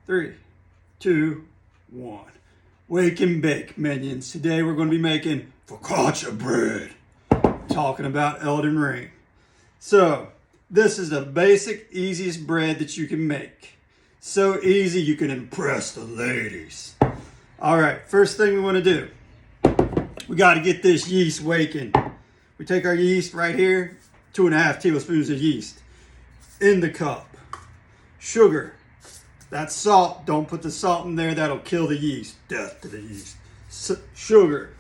3, 2, 1. Wake and bake, minions. Today we're going to be making focaccia bread. Talking about Elden Ring. So, this is the basic, easiest bread that you can make. So easy you can impress the ladies. Alright, first thing we want to do. We got to get this yeast waking. We take our yeast right here, 2.5 tablespoons of yeast in the cup. Sugar. That's salt. Don't put the salt in there. That'll kill the yeast. Death to the yeast. Sugar.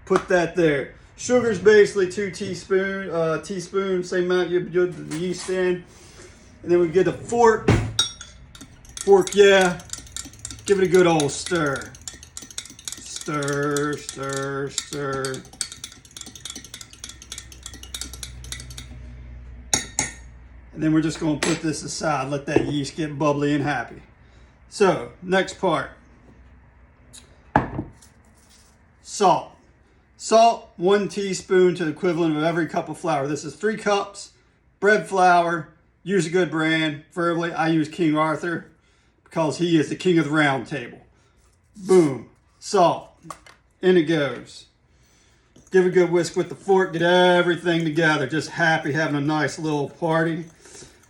Put that there. Sugar's basically 2 teaspoons, same amount you put the yeast in. And then we get a fork. Fork, yeah. Give it a good old stir. Stir, stir, stir. And then we're just going to put this aside, let that yeast get bubbly and happy. So, next part. Salt. Salt, 1 teaspoon to the equivalent of every cup of flour. This is 3 cups, bread flour. Use a good brand. Preferably, I use King Arthur because he is the king of the round table. Boom. Salt. In it goes. Give a good whisk with the fork. Get everything together. Just happy having a nice little party.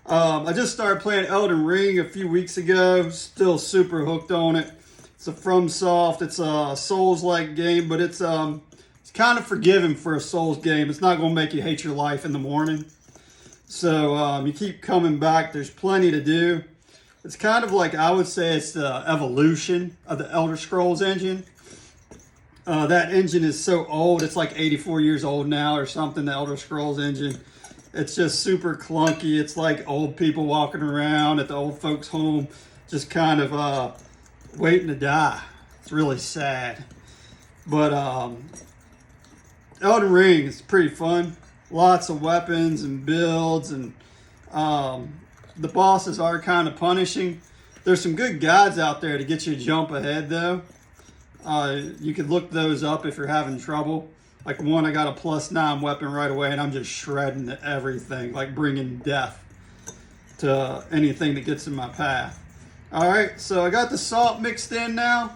I just started playing Elden Ring a few weeks ago. Still super hooked on it. It's a FromSoft. It's a Souls-like game, but it's kind of forgiving for a Souls game. It's not going to make you hate your life in the morning. So you keep coming back. There's plenty to do. It's kind of like, I would say it's the evolution of the Elder Scrolls engine. That engine is so old. It's like 84 years old now or something, the Elder Scrolls engine. It's just super clunky. It's like old people walking around at the old folks' home, just kind of waiting to die. It's really sad. But Elden Ring is pretty fun. Lots of weapons and builds, and the bosses are kind of punishing. There's some good guides out there to get you to jump ahead, though. You could look those up if you're having trouble. Like one, I got a +9 weapon right away, and I'm just shredding everything, like bringing death to anything that gets in my path. All right, so I got the salt mixed in now.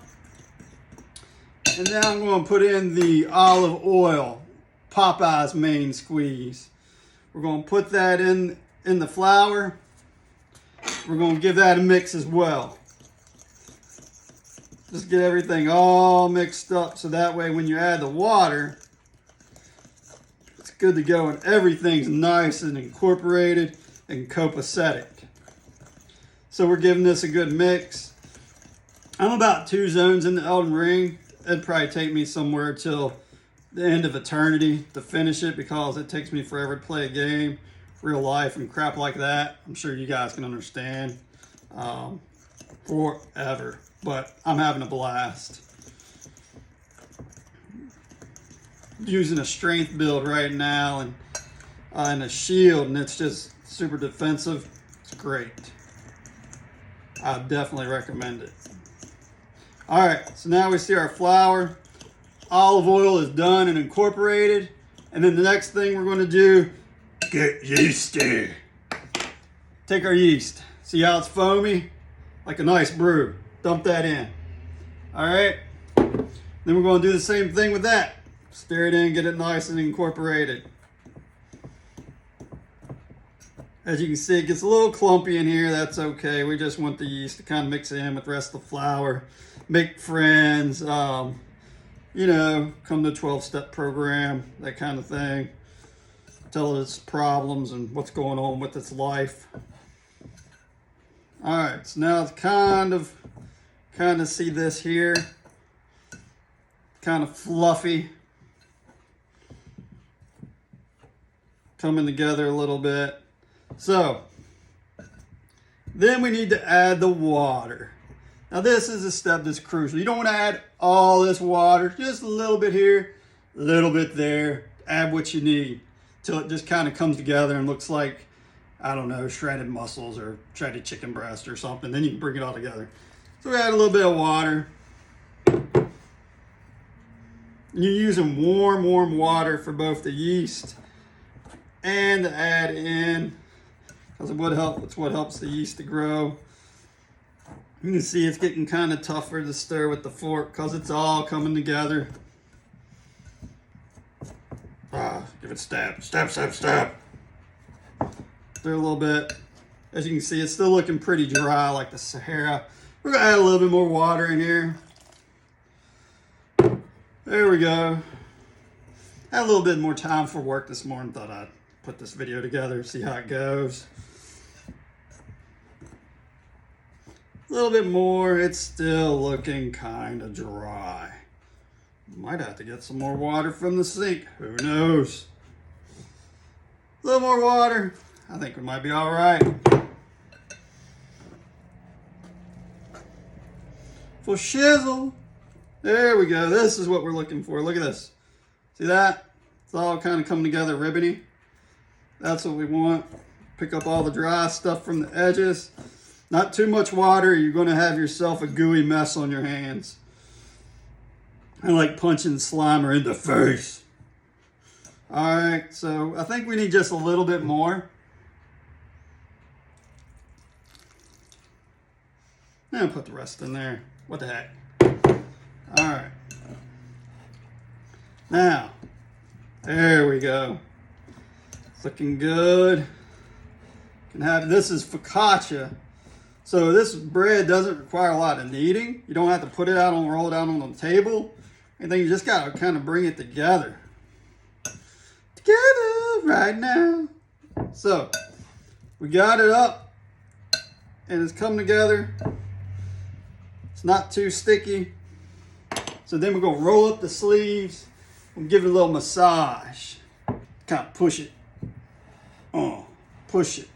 And now I'm going to put in the olive oil, Popeye's main squeeze. We're going to put that in the flour. We're going to give that a mix as well. Just get everything all mixed up so that way when you add the water, it's good to go and everything's nice and incorporated and copacetic. So we're giving this a good mix. I'm about 2 zones in the Elden Ring. It'd probably take me somewhere till the end of eternity to finish it because it takes me forever to play a game, real life and crap like that. I'm sure you guys can understand. Forever. But I'm having a blast. Using a strength build right now and a shield, and it's just super defensive. It's great. I definitely recommend it. Alright, so now we see our flour. Olive oil is done and incorporated. And then the next thing we're going to do, get yeasty. Take our yeast. See how it's foamy? Like a nice brew. Dump that in. Alright. Then we're going to do the same thing with that. Stir it in, get it nice and incorporated. As you can see, it gets a little clumpy in here. That's okay. We just want the yeast to kind of mix in with the rest of the flour. Make friends. You know, come to a 12-step program. That kind of thing. Tell it its problems and what's going on with its life. Alright, so now it's kind of see this here. Kind of fluffy. Coming together a little bit. So, then we need to add the water. Now this is a step that's crucial. You don't want to add all this water. Just a little bit here, a little bit there. Add what you need till it just kind of comes together and looks like, I don't know, shredded mussels or shredded chicken breast or something. Then you can bring it all together. So we add a little bit of water. You're using warm water for both the yeast and to add in, because it's what helps the yeast to grow. You can see it's getting kind of tougher to stir with the fork because it's all coming together. Give it a stab. Stab, stab, stab. Stir a little bit. As you can see, it's still looking pretty dry like the Sahara. We're going to add a little bit more water in here. There we go. Had a little bit more time for work this morning. Thought I'd put this video together, see how it goes. A little bit more. It's still looking kind of dry. Might have to get some more water from the sink. Who knows? A little more water. I think we might be all right. For shizzle. There we go. This is what we're looking for. Look at this. See that? It's all kind of coming together ribbony. That's what we want. Pick up all the dry stuff from the edges. Not too much water. You're going to have yourself a gooey mess on your hands. I like punching Slimer in the face. All right, so I think we need just a little bit more. And put the rest in there. What the heck? All right. Now, there we go. It's looking good. Can have this is focaccia. So this bread doesn't require a lot of kneading. You don't have to put it out and roll it out on the table. Anything, you just gotta kind of bring it together. Together right now. So we got it up and it's come together. It's not too sticky. So then we're gonna roll up the sleeves and give it a little massage. Kind of push it. Push it.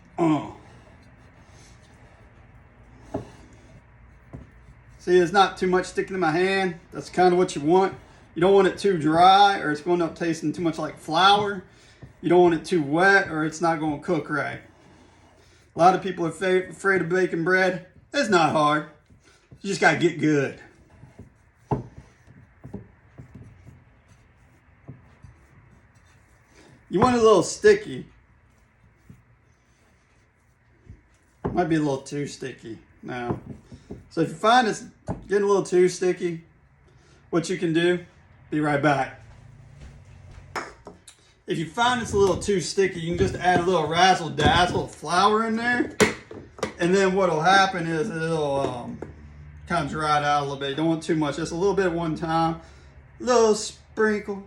See, it's not too much sticking in my hand. That's kind of what you want. You don't want it too dry or it's going to end up tasting too much like flour. You don't want it too wet or it's not going to cook right. A lot of people are afraid of baking bread. It's not hard. You just got to get good. You want it a little sticky. Might be a little too sticky now. So if you find it's getting a little too sticky, what you can do, be right back. If you find it's a little too sticky, you can just add a little razzle dazzle of flour in there. And then what'll happen is it'll kind of dry it out a little bit. You don't want too much, just a little bit at one time. A little sprinkle,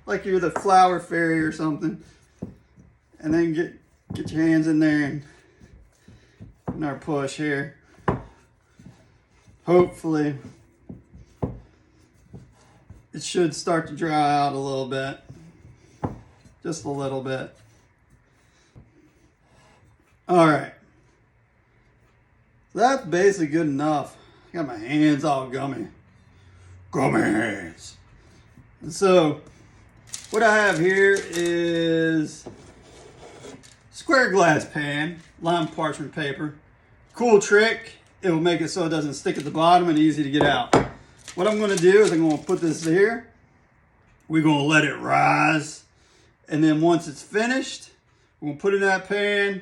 like you're the flour fairy or something. And then get your hands in there and our push here. Hopefully, it should start to dry out a little bit. Just a little bit. All right. That's basically good enough. I got my hands all gummy. Gummy hands. And so, what I have here is square glass pan, lime parchment paper. Cool trick. It will make it so it doesn't stick at the bottom and easy to get out. What I'm going to do is I'm going to put this here. We're going to let it rise. And then once it's finished, we're going to put it in that pan,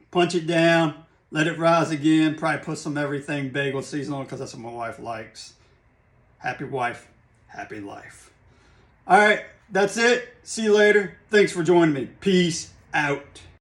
punch it down, let it rise again. Probably put some everything bagel season on because that's what my wife likes. Happy wife, happy life. All right, that's it. See you later. Thanks for joining me. Peace out.